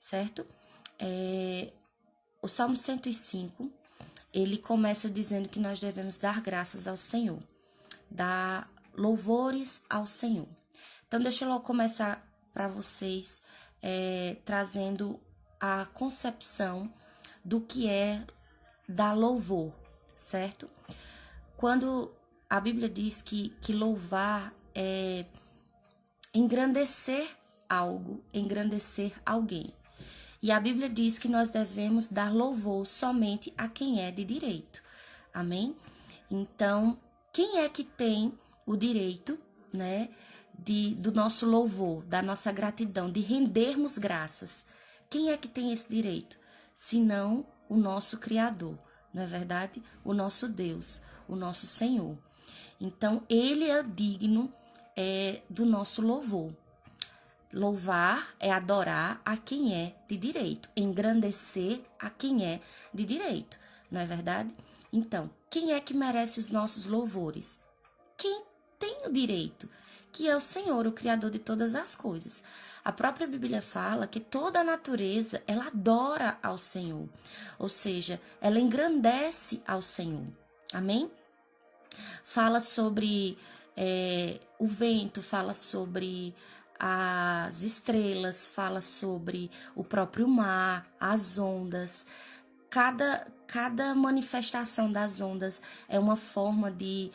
certo? O Salmo 105, ele começa dizendo que nós devemos dar graças ao Senhor, dar louvores ao Senhor. Então, deixa eu logo começar para vocês trazendo a concepção do que é dar louvor, certo? Quando a Bíblia diz que louvar é engrandecer algo, engrandecer alguém. E a Bíblia diz que nós devemos dar louvor somente a quem é de direito. Amém? Então, quem é que tem o direito, né, do nosso louvor, da nossa gratidão, de rendermos graças? Quem é que tem esse direito? Senão o nosso Criador, não é verdade? O nosso Deus, o nosso Senhor. Então, Ele é digno do nosso louvor. Louvar é adorar a quem é de direito, engrandecer a quem é de direito, não é verdade? Então, quem é que merece os nossos louvores? Quem tem o direito, que é o Senhor, o Criador de todas as coisas. A própria Bíblia fala que toda a natureza, ela adora ao Senhor, ou seja, ela engrandece ao Senhor. Amém? Fala sobre o vento, fala sobre as estrelas, fala sobre o próprio mar, as ondas. Cada manifestação das ondas é uma forma de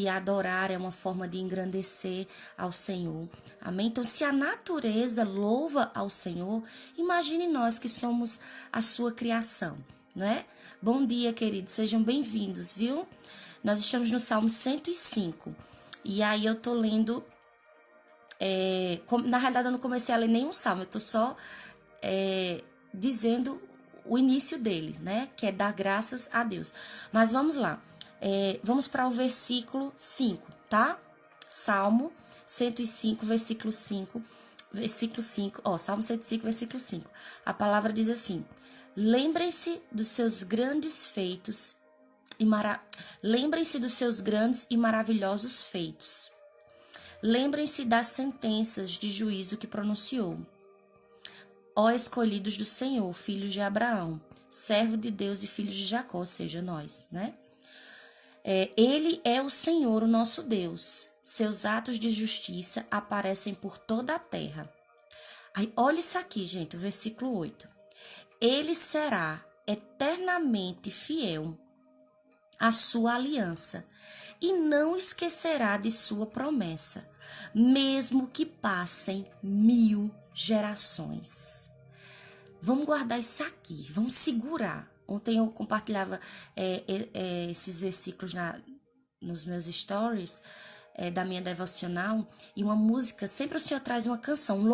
adorar, é uma forma de engrandecer ao Senhor. Amém? Então, se a natureza louva ao Senhor, imagine nós que somos a sua criação, não é? Bom dia, queridos, sejam bem-vindos, viu? Nós estamos no Salmo 105, e aí eu tô lendo, na realidade eu não comecei a ler nenhum salmo, eu tô só dizendo o início dele, né, que é dar graças a Deus. Mas vamos lá, vamos para o versículo 5, tá? Salmo 105, versículo 5, Salmo 105, versículo 5. A palavra diz assim: lembrem-se dos seus grandes feitos lembrem-se dos seus grandes e maravilhosos feitos. Lembrem-se das sentenças de juízo que pronunciou. Ó escolhidos do Senhor, filhos de Abraão, servo de Deus e filhos de Jacó, ou seja, nós, né? Ele é o Senhor, o nosso Deus. Seus atos de justiça aparecem por toda a terra. Aí, olha isso aqui, gente, o versículo 8. Ele será eternamente fiel a sua aliança, e não esquecerá de sua promessa, mesmo que passem 1000 gerações. Vamos guardar isso aqui, vamos segurar. Ontem eu compartilhava esses versículos nos meus stories da minha devocional, e uma música, sempre o Senhor traz uma canção, um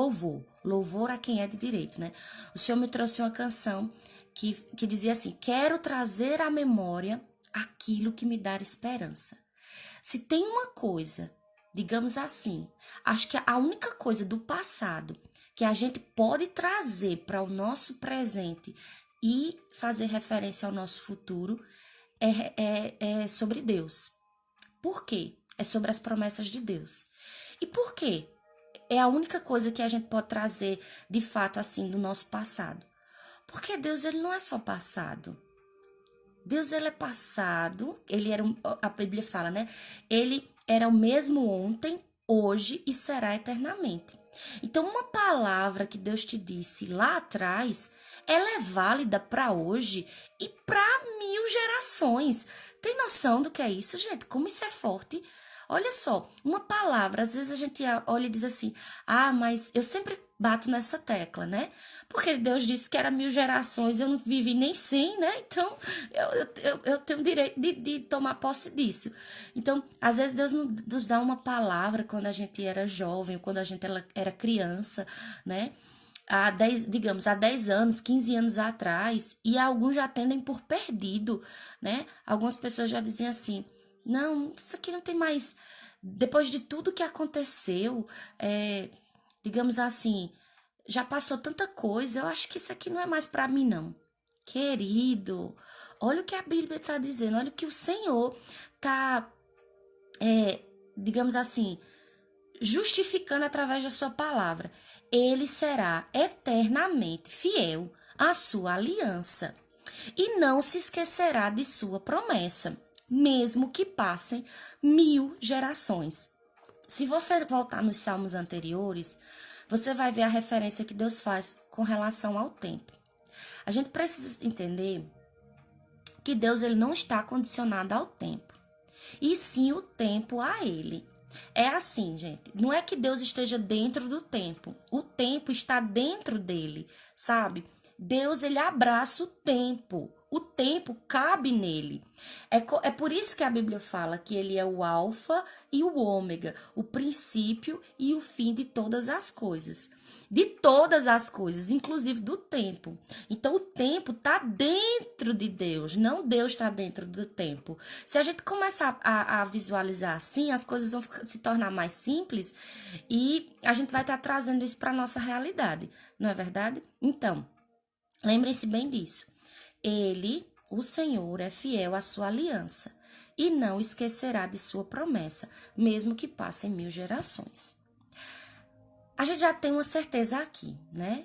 louvor a quem é de direito, né? O Senhor me trouxe uma canção que dizia assim: quero trazer à memória aquilo que me dá esperança. Se tem uma coisa, digamos assim, acho que a única coisa do passado que a gente pode trazer para o nosso presente e fazer referência ao nosso futuro é sobre Deus. Por quê? É sobre as promessas de Deus. E por quê? É a única coisa que a gente pode trazer de fato assim do nosso passado. Porque Deus, ele não é só passado. Deus, ele é passado, a Bíblia fala, né? Ele era o mesmo ontem, hoje e será eternamente. Então, uma palavra que Deus te disse lá atrás, ela é válida para hoje e para 1000 gerações. Tem noção do que é isso, gente? Como isso é forte? Olha só, uma palavra, às vezes a gente olha e diz assim: ah, mas eu sempre bato nessa tecla, né? Porque Deus disse que era 1000 gerações, eu não vivi nem 100, né? Então, eu tenho o direito de tomar posse disso. Então, às vezes Deus nos dá uma palavra quando a gente era jovem, quando a gente era criança, né? Há 10 anos, 15 anos atrás, e alguns já tendem por perdido, né? Algumas pessoas já dizem assim: não, isso aqui não tem mais. Depois de tudo que aconteceu, digamos assim, já passou tanta coisa, eu acho que isso aqui não é mais para mim, não. Querido, olha o que a Bíblia está dizendo, olha o que o Senhor está, digamos assim, justificando através da sua palavra. ele será eternamente fiel à sua aliança e não se esquecerá de sua promessa, mesmo que passem 1000 gerações. Se você voltar nos salmos anteriores, você vai ver a referência que Deus faz com relação ao tempo. A gente precisa entender que Deus ele não está condicionado ao tempo, e sim o tempo a ele. É assim, gente, não é que Deus esteja dentro do tempo, o tempo está dentro dele, sabe? Deus, ele abraça o tempo cabe nele. É por isso que a Bíblia fala que ele é o alfa e o ômega, o princípio e o fim de todas as coisas. De todas as coisas, inclusive do tempo. Então, o tempo está dentro de Deus, não Deus está dentro do tempo. Se a gente começar a visualizar assim, as coisas vão se tornar mais simples e a gente vai estar trazendo isso para a nossa realidade, não é verdade? Então, lembrem-se bem disso. Ele, o Senhor, é fiel à sua aliança e não esquecerá de sua promessa, mesmo que passem 1000 gerações. A gente já tem uma certeza aqui, né?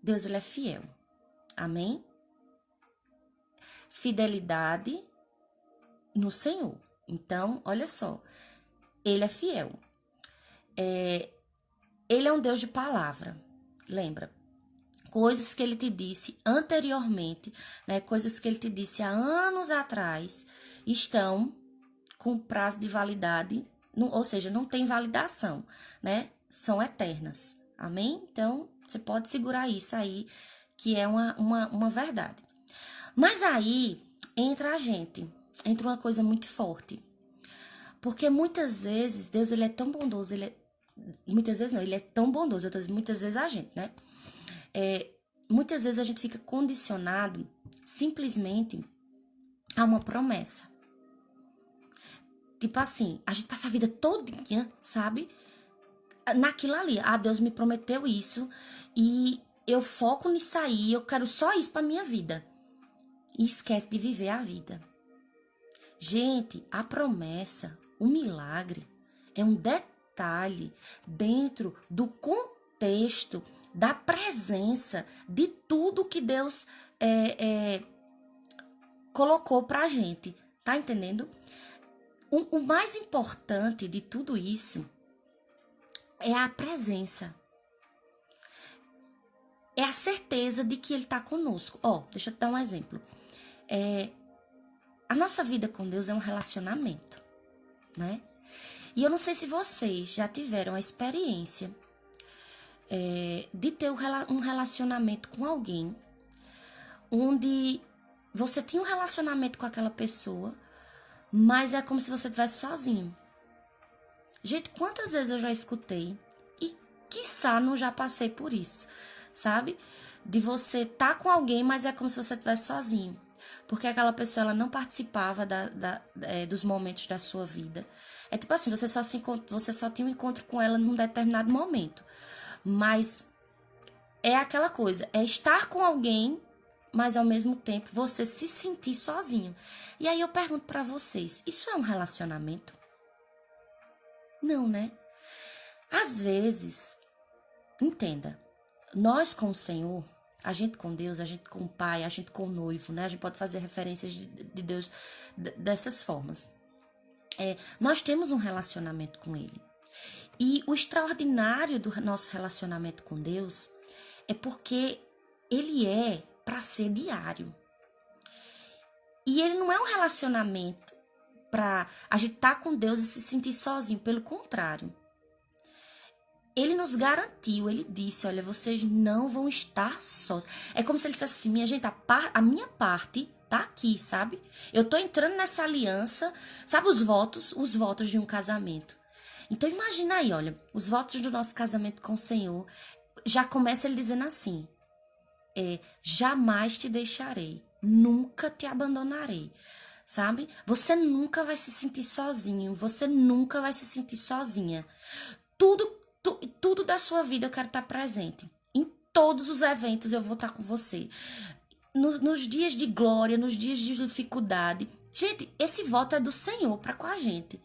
Deus, ele é fiel. Amém? Fidelidade no Senhor. Então, olha só. Ele é fiel. Ele é um Deus de palavra. Lembra? Coisas que ele te disse anteriormente, né? Coisas que ele te disse há anos atrás, estão com prazo de validade, ou seja, não tem validação, né? São eternas. Amém? Então, você pode segurar isso aí, que é uma verdade. Mas aí, entra uma coisa muito forte. Porque muitas vezes, Deus, ele é tão bondoso, muitas vezes não, ele é tão bondoso, muitas vezes a gente, né? Muitas vezes a gente fica condicionado simplesmente a uma promessa. Tipo assim, a gente passa a vida todinha, sabe? Naquilo ali. Ah, Deus me prometeu isso e eu foco nisso aí, eu quero só isso pra minha vida. E esquece de viver a vida. Gente, a promessa, o milagre, é um detalhe dentro do contexto da presença de tudo que Deus colocou pra gente. Tá entendendo? O mais importante de tudo isso é a presença. É a certeza de que ele tá conosco. Deixa eu te dar um exemplo. A nossa vida com Deus é um relacionamento, né? E eu não sei se vocês já tiveram a experiência de ter um relacionamento com alguém onde você tinha um relacionamento com aquela pessoa, mas é como se você estivesse sozinho. Gente, quantas vezes eu já escutei e quiçá não já passei por isso, sabe? De você estar com alguém, mas é como se você estivesse sozinho. Porque aquela pessoa ela não participava dos momentos da sua vida. É tipo assim, você só tinha um encontro com ela num determinado momento. Mas é aquela coisa, é estar com alguém, mas ao mesmo tempo você se sentir sozinho. E aí eu pergunto pra vocês, isso é um relacionamento? Não, né? Às vezes, entenda, nós com o Senhor, a gente com Deus, a gente com o Pai, a gente com o noivo, né? A gente pode fazer referências de Deus dessas formas. Nós temos um relacionamento com Ele. E o extraordinário do nosso relacionamento com Deus é porque Ele é para ser diário. E Ele não é um relacionamento para a gente estar com Deus e se sentir sozinho. Pelo contrário. Ele nos garantiu, ele disse, olha, vocês não vão estar sós. É como se ele dissesse assim, minha gente, a minha parte tá aqui, sabe? Eu tô entrando nessa aliança, sabe os votos de um casamento. Então imagina aí, olha, os votos do nosso casamento com o Senhor, já começa ele dizendo assim, jamais te deixarei, nunca te abandonarei, sabe? Você nunca vai se sentir sozinho, você nunca vai se sentir sozinha. Tudo da sua vida eu quero estar presente. Em todos os eventos eu vou estar com você. Nos dias de glória, nos dias de dificuldade. Gente, esse voto é do Senhor para com a gente.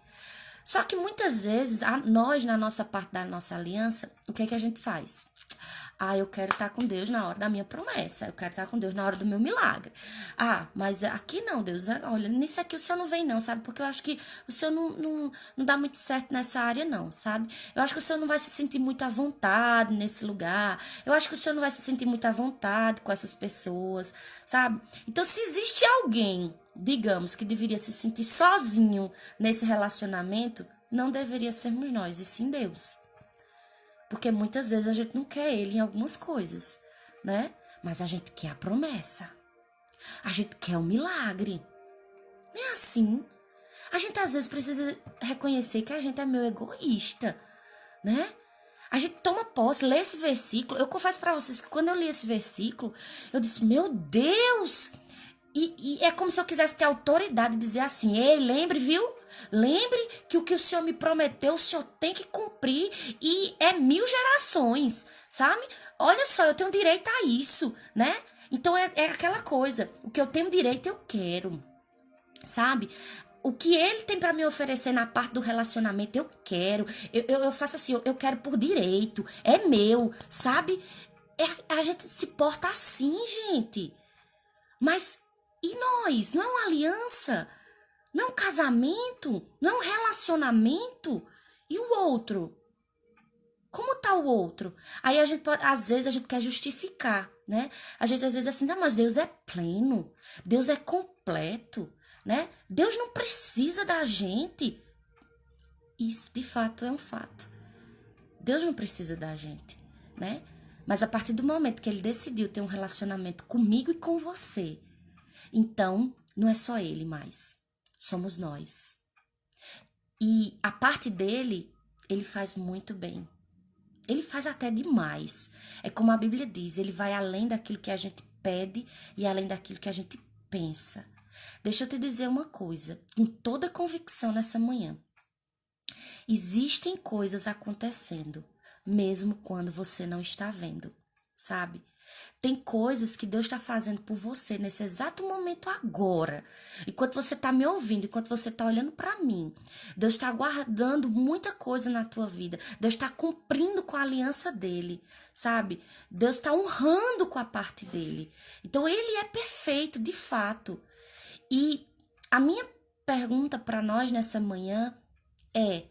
Só que muitas vezes, nós, na nossa parte da nossa aliança, o que é que a gente faz? Ah, eu quero estar com Deus na hora da minha promessa. Eu quero estar com Deus na hora do meu milagre. Ah, mas aqui não, Deus. Olha, nisso aqui o Senhor não vem não, sabe? Porque eu acho que o Senhor não dá muito certo nessa área não, sabe? Eu acho que o Senhor não vai se sentir muito à vontade nesse lugar. Eu acho que o Senhor não vai se sentir muito à vontade com essas pessoas, sabe? Então, se existe alguém, digamos, que deveria se sentir sozinho nesse relacionamento, não deveria sermos nós, e sim Deus. Porque muitas vezes a gente não quer ele em algumas coisas, né? Mas a gente quer a promessa. A gente quer o milagre. Não é assim. A gente às vezes precisa reconhecer que a gente é meio egoísta, né? A gente toma posse, lê esse versículo. Eu confesso pra vocês que quando eu li esse versículo, eu disse, meu Deus! E é como se eu quisesse ter autoridade de dizer assim, ei, lembre, viu? Lembre que o Senhor me prometeu, o Senhor tem que cumprir e é 1000 gerações, sabe? Olha só, eu tenho direito a isso, né? Então é aquela coisa, o que eu tenho direito eu quero, sabe? O que ele tem pra me oferecer na parte do relacionamento, eu quero. Eu faço assim, eu quero por direito, é meu, sabe? A gente se porta assim, gente. Mas e nós? Não é uma aliança? Não é um casamento? Não é um relacionamento? E o outro? Como tá o outro? Aí a gente pode, às vezes a gente quer justificar, né? A gente às vezes assim, não, mas Deus é pleno, Deus é completo, né? Deus não precisa da gente. Isso de fato é um fato. Deus não precisa da gente, né? Mas a partir do momento que ele decidiu ter um relacionamento comigo e com você, então não é só ele mais, somos nós. E a parte dele, ele faz muito bem. Ele faz até demais. É como a Bíblia diz, ele vai além daquilo que a gente pede e além daquilo que a gente pensa. Deixa eu te dizer uma coisa, com toda convicção nessa manhã. Existem coisas acontecendo, mesmo quando você não está vendo, sabe? Tem coisas que Deus está fazendo por você nesse exato momento agora. Enquanto você está me ouvindo, enquanto você está olhando para mim, Deus está guardando muita coisa na tua vida. Deus está cumprindo com a aliança dele, sabe? Deus está honrando com a parte dele. Então, ele é perfeito, de fato. E a minha pergunta para nós nessa manhã é: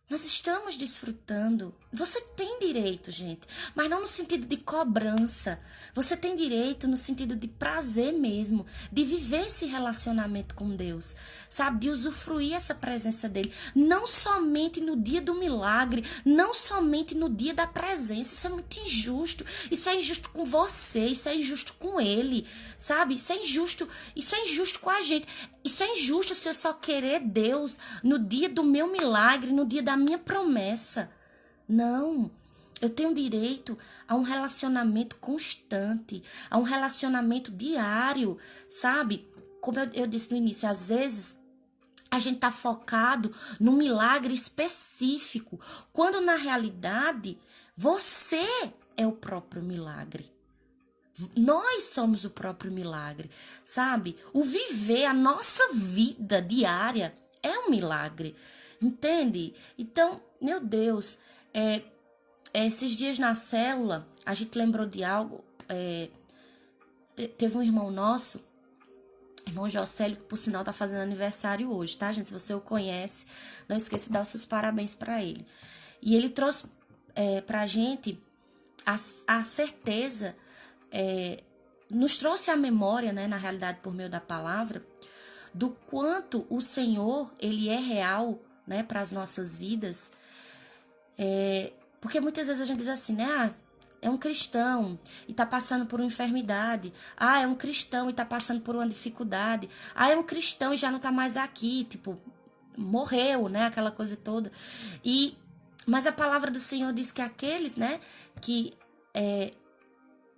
nós estamos desfrutando. Você tem direito, gente, mas não no sentido de cobrança. Você tem direito no sentido de prazer mesmo, de viver esse relacionamento com Deus, sabe? De usufruir essa presença dele. Não somente no dia do milagre, não somente no dia da presença. Isso é muito injusto. Isso é injusto com você, isso é injusto com ele, sabe? Isso é injusto com a gente. Isso é injusto se eu só querer Deus no dia do meu milagre, no dia da minha promessa. Não, eu tenho direito a um relacionamento constante, a um relacionamento diário, sabe? Como eu disse no início, às vezes a gente tá focado num milagre específico, quando na realidade você é o próprio milagre. Nós somos o próprio milagre, sabe? O viver a nossa vida diária é um milagre, entende? Então, meu Deus, esses dias na célula, a gente lembrou de algo. Teve um irmão nosso, irmão Jocélio, que por sinal tá fazendo aniversário hoje, tá, gente? Se você o conhece, não esqueça de dar os seus parabéns para ele. E ele trouxe pra gente a certeza, nos trouxe a memória, né, na realidade, por meio da palavra, do quanto o Senhor, ele é real, né, para as nossas vidas. Porque muitas vezes a gente diz assim, né, é um cristão e tá passando por uma enfermidade. É um cristão e tá passando por uma dificuldade. É um cristão e já não tá mais aqui, tipo, morreu, né, aquela coisa toda. Mas a palavra do Senhor diz que aqueles, né, que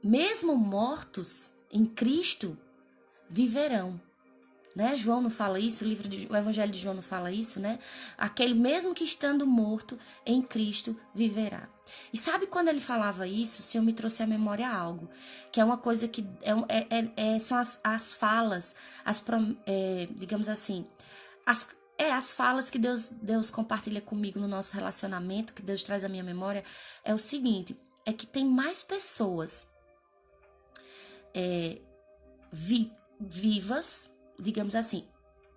mesmo mortos em Cristo, viverão, né? João não fala isso, o Evangelho de João não fala isso, né? Aquele mesmo que estando morto em Cristo viverá. E sabe quando ele falava isso, o Senhor me trouxe à memória algo, que é uma coisa que são as falas, digamos assim, as falas que Deus compartilha comigo no nosso relacionamento, que Deus traz à minha memória, é o seguinte: é que tem mais pessoas vivas, digamos assim,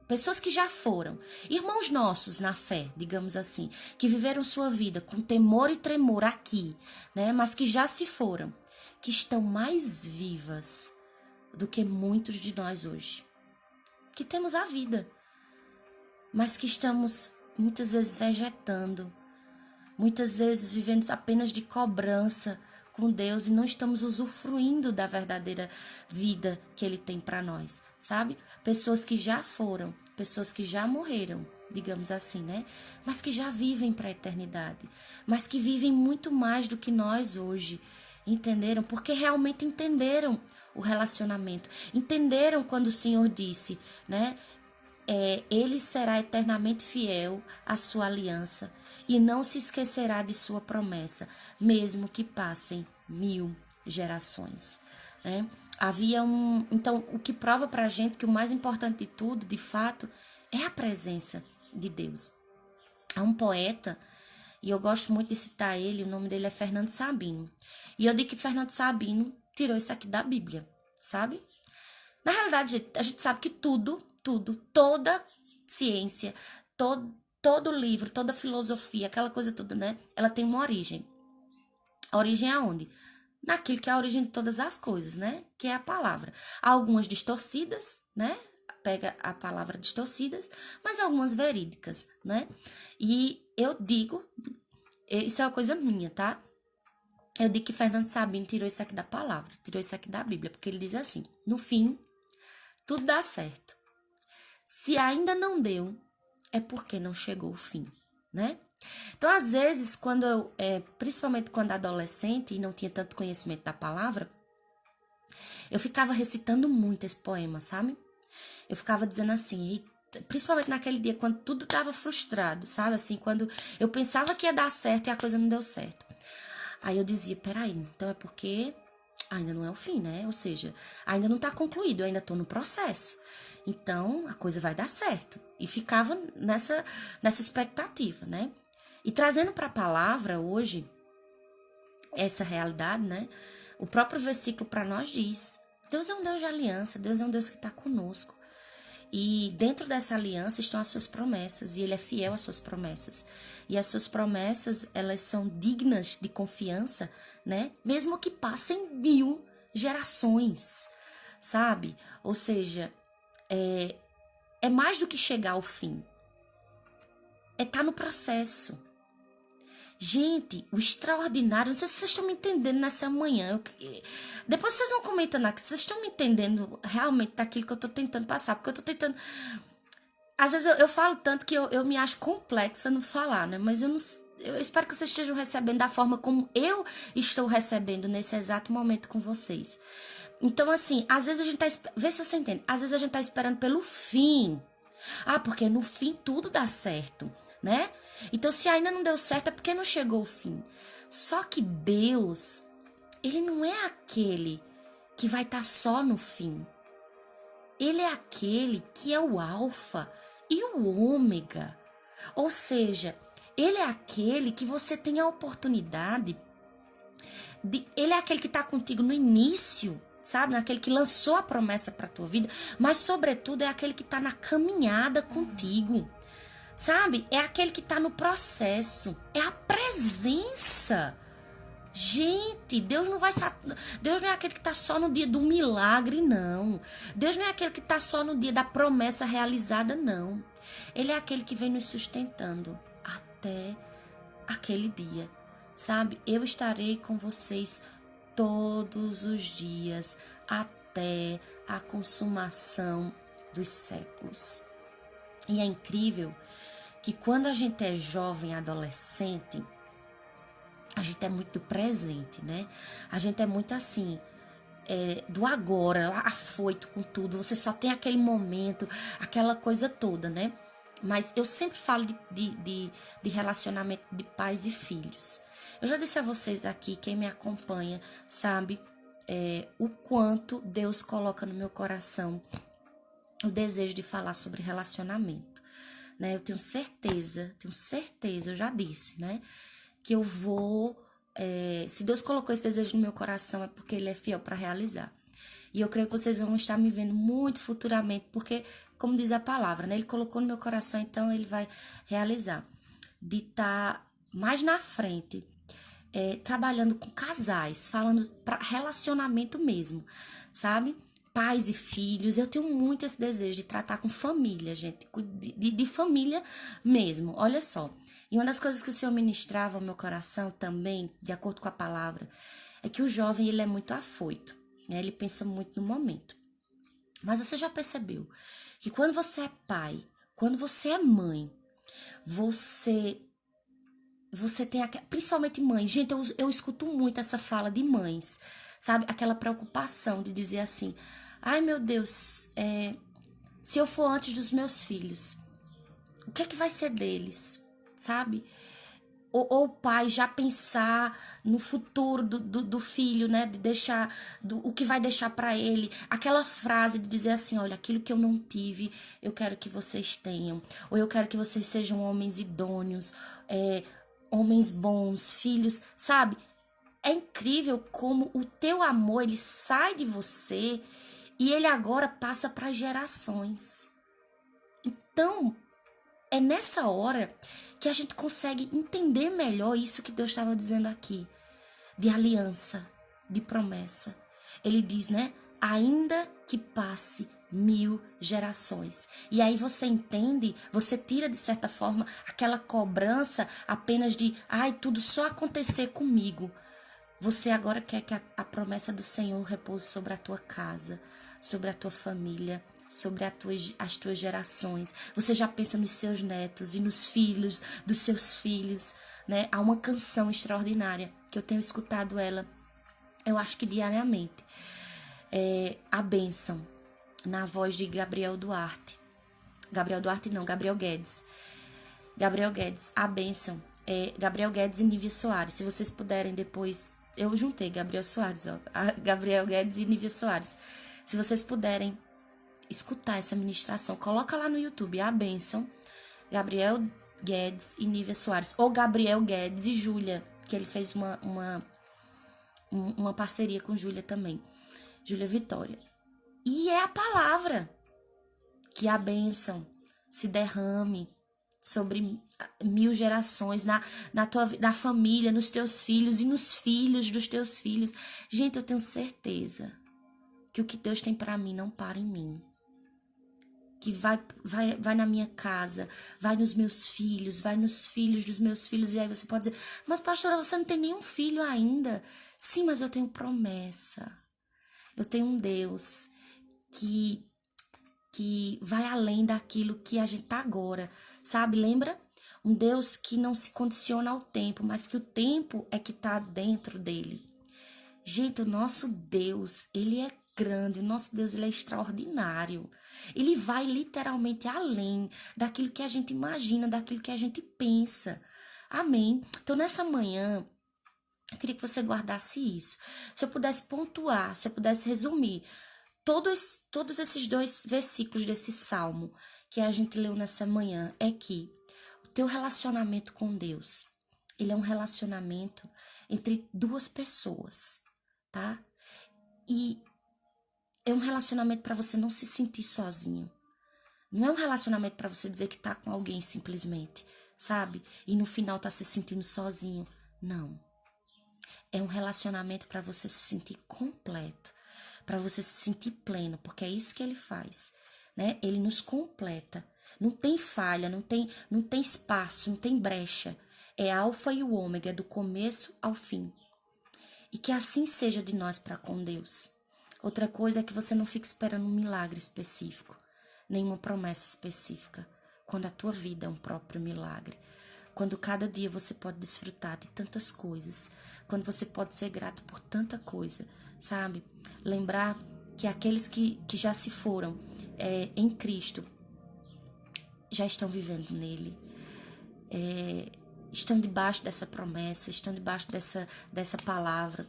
pessoas que já foram, irmãos nossos na fé, digamos assim, que viveram sua vida com temor e tremor aqui, né? Mas que já se foram, que estão mais vivas do que muitos de nós hoje. Que temos a vida, mas que estamos muitas vezes vegetando, muitas vezes vivendo apenas de cobrança com Deus e não estamos usufruindo da verdadeira vida que Ele tem para nós, sabe? Pessoas que já foram, pessoas que já morreram, digamos assim, né? Mas que já vivem para a eternidade, mas que vivem muito mais do que nós hoje, entenderam? Porque realmente entenderam o relacionamento, entenderam quando o Senhor disse, né? Ele será eternamente fiel à sua aliança e não se esquecerá de sua promessa, mesmo que passem 1000 gerações, né? Então, o que prova pra gente que o mais importante de tudo, de fato, é a presença de Deus. Há um poeta, e eu gosto muito de citar ele, o nome dele é Fernando Sabino. E eu digo que Fernando Sabino tirou isso aqui da Bíblia, sabe? Na realidade, a gente sabe que toda ciência, todo livro, toda filosofia, aquela coisa toda, né? Ela tem uma origem. A origem é aonde? Naquilo que é a origem de todas as coisas, né? Que é a palavra. Algumas distorcidas, né? Pega a palavra distorcidas, mas algumas verídicas, né? E eu digo, isso é uma coisa minha, tá? Eu digo que Fernando Sabino tirou isso aqui da palavra, tirou isso aqui da Bíblia, porque ele diz assim: no fim, tudo dá certo. Se ainda não deu, é porque não chegou o fim, né? Então, às vezes, quando eu, principalmente quando adolescente e não tinha tanto conhecimento da palavra, eu ficava recitando muito esse poema, sabe? Eu ficava dizendo assim, principalmente naquele dia, quando tudo estava frustrado, sabe? Assim, quando eu pensava que ia dar certo e a coisa não deu certo. Aí eu dizia, peraí, então é porque ainda não é o fim, né? Ou seja, ainda não está concluído, eu ainda estou no processo. Então, a coisa vai dar certo. E ficava nessa expectativa, né? E trazendo para a palavra hoje, essa realidade, né? O próprio versículo para nós diz: Deus é um Deus de aliança, Deus é um Deus que está conosco. E dentro dessa aliança estão as suas promessas, e Ele é fiel às suas promessas. E as suas promessas, elas são dignas de confiança, né? Mesmo que passem 1000 gerações, sabe? Ou seja, é mais do que chegar ao fim. É estar no processo. Gente, o extraordinário, não sei se vocês estão me entendendo nessa manhã. Depois vocês vão comentando aqui, vocês estão me entendendo realmente daquilo que eu tô tentando passar, porque eu tô tentando. Às vezes eu falo tanto que eu me acho complexa no falar, né? Mas eu espero que vocês estejam recebendo da forma como eu estou recebendo nesse exato momento com vocês. Então, assim, às vezes a gente tá. Vê se você entende. Às vezes a gente tá esperando pelo fim. Ah, porque no fim tudo dá certo, né? Então, se ainda não deu certo, é porque não chegou o fim. Só que Deus, Ele não é aquele que vai estar só no fim. Ele é aquele que é o alfa e o ômega. Ou seja, Ele é aquele que você tem a oportunidade Ele é aquele que está contigo no início, sabe? Aquele que lançou a promessa para a tua vida, mas sobretudo é aquele que está na caminhada contigo. Sabe? É aquele que está no processo. É a presença. Gente, Deus não é aquele que está só no dia do milagre, não. Deus não é aquele que está só no dia da promessa realizada, não. Ele é aquele que vem nos sustentando até aquele dia. Sabe? Eu estarei com vocês todos os dias até a consumação dos séculos. E é incrível que quando a gente é jovem, adolescente, a gente é muito do presente, né? A gente é muito assim, do agora, afoito com tudo. Você só tem aquele momento, aquela coisa toda, né? Mas eu sempre falo de relacionamento de pais e filhos. Eu já disse a vocês aqui, quem me acompanha sabe o quanto Deus coloca no meu coração o desejo de falar sobre relacionamento, né? Eu tenho certeza, eu já disse, né? Que eu vou se Deus colocou esse desejo no meu coração, é porque Ele é fiel para realizar. E eu creio que vocês vão estar me vendo muito futuramente, porque, como diz a palavra, né? Ele colocou no meu coração, então Ele vai realizar. De estar mais na frente, trabalhando com casais, falando para relacionamento mesmo, sabe? Pais e filhos, eu tenho muito esse desejo de tratar com família, gente, de família mesmo, olha só. E uma das coisas que o Senhor ministrava ao meu coração também, de acordo com a palavra, é que o jovem, ele é muito afoito, né? Ele pensa muito no momento. Mas você já percebeu que quando você é pai, quando você é mãe, você tem principalmente mãe. Gente, eu escuto muito essa fala de mães, sabe? Aquela preocupação de dizer assim, ai meu Deus, se eu for antes dos meus filhos, o que é que vai ser deles, sabe? Ou o pai já pensar no futuro do filho, né? De deixar o que vai deixar para ele. Aquela frase de dizer assim, olha, aquilo que eu não tive, eu quero que vocês tenham. Ou eu quero que vocês sejam homens idôneos, homens bons, filhos, sabe? É incrível como o teu amor, ele sai de você e ele agora passa para gerações. Então, é nessa hora que a gente consegue entender melhor isso que Deus estava dizendo aqui, de aliança, de promessa. Ele diz, né? Ainda que passe 1000 gerações. E aí você entende, você tira de certa forma aquela cobrança apenas de, ai, tudo só acontecer comigo. Você agora quer que a promessa do Senhor repouse sobre a tua casa, sobre a tua família, sobre as tuas gerações. Você já pensa nos seus netos e nos filhos dos seus filhos, né? Há uma canção extraordinária que eu tenho escutado ela, eu acho que diariamente. A Bênção, na voz de Gabriel Duarte. Gabriel Duarte não, Gabriel Guedes. Gabriel Guedes, A Bênção. Gabriel Guedes e Nívia Soares. Se vocês puderem depois... Eu juntei Gabriel Soares, ó. Gabriel Guedes e Nívia Soares. Se vocês puderem escutar essa ministração, coloca lá no YouTube, A Bênção, Gabriel Guedes e Nívia Soares. Ou Gabriel Guedes e Júlia, que ele fez uma parceria com Júlia também. Júlia Vitória. E é a palavra que a bênção se derrame sobre 1000 gerações, na família, nos teus filhos e nos filhos dos teus filhos. Gente, eu tenho certeza que o que Deus tem para mim não para em mim. Que vai na minha casa, vai nos meus filhos, vai nos filhos dos meus filhos. E aí você pode dizer, mas pastora, você não tem nenhum filho ainda. Sim, mas eu tenho promessa. Eu tenho um Deus que vai além daquilo que a gente tá agora, sabe? Lembra? Um Deus que não se condiciona ao tempo, mas que o tempo é que tá dentro dele. Gente, o nosso Deus, ele é grande, o nosso Deus, ele é extraordinário. Ele vai literalmente além daquilo que a gente imagina, daquilo que a gente pensa. Amém? Então, nessa manhã, eu queria que você guardasse isso. Se eu pudesse pontuar, se eu pudesse resumir todos esses 2 versículos desse salmo que a gente leu nessa manhã, é que o teu relacionamento com Deus, ele é um relacionamento entre 2 pessoas, tá? E é um relacionamento para você não se sentir sozinho. Não é um relacionamento para você dizer que tá com alguém simplesmente, sabe? E no final tá se sentindo sozinho. Não. É um relacionamento para você se sentir completo, para você se sentir pleno, porque é isso que ele faz, né? Ele nos completa. Não tem falha, não tem espaço, não tem brecha. É alfa e o ômega, do começo ao fim. E que assim seja de nós para com Deus. Outra coisa é que você não fique esperando um milagre específico, nenhuma promessa específica, quando a tua vida é um próprio milagre. Quando cada dia você pode desfrutar de tantas coisas, quando você pode ser grato por tanta coisa, sabe? Lembrar que aqueles que já se foram em Cristo já estão vivendo nele, estão debaixo dessa promessa, estão debaixo dessa palavra.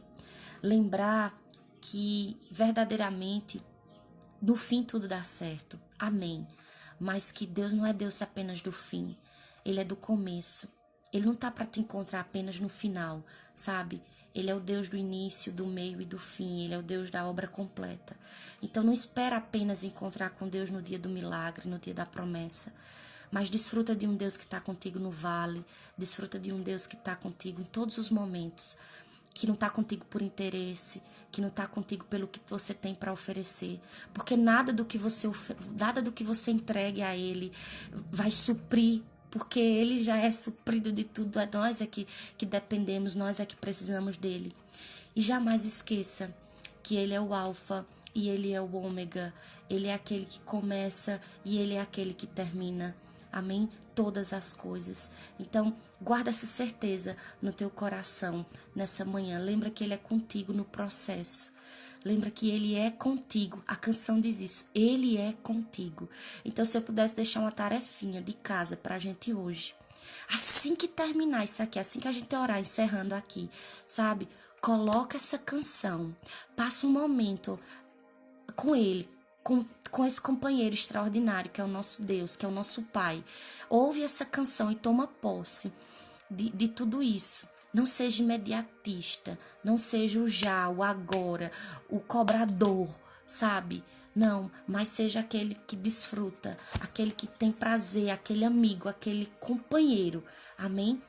Lembrar que verdadeiramente no fim tudo dá certo, amém, mas que Deus não é Deus apenas do fim, ele é do começo. Ele não tá para te encontrar apenas no final, sabe? Ele é o Deus do início, do meio e do fim. Ele é o Deus da obra completa. Então não espera apenas encontrar com Deus no dia do milagre, no dia da promessa. Mas desfruta de um Deus que está contigo no vale. Desfruta de um Deus que está contigo em todos os momentos. Que não está contigo por interesse. Que não está contigo pelo que você tem para oferecer. Porque nada do que você entregue a Ele vai suprir, porque Ele já é suprido de tudo. É nós que dependemos, nós é que precisamos dEle. E jamais esqueça que Ele é o alfa e Ele é o ômega. Ele é aquele que começa e Ele é aquele que termina. Amém? Todas as coisas. Então, guarda essa certeza no teu coração nessa manhã. Lembra que Ele é contigo no processo. Lembra que Ele é contigo. A canção diz isso. Ele é contigo. Então, se eu pudesse deixar uma tarefinha de casa pra gente hoje. Assim que terminar isso aqui, assim que a gente orar, encerrando aqui, sabe? Coloca essa canção. Passa um momento com Ele, com esse companheiro extraordinário que é o nosso Deus, que é o nosso Pai. Ouve essa canção e toma posse de tudo isso. Não seja imediatista, não seja o já, o agora, o cobrador, sabe? Não, mas seja aquele que desfruta, aquele que tem prazer, aquele amigo, aquele companheiro. Amém?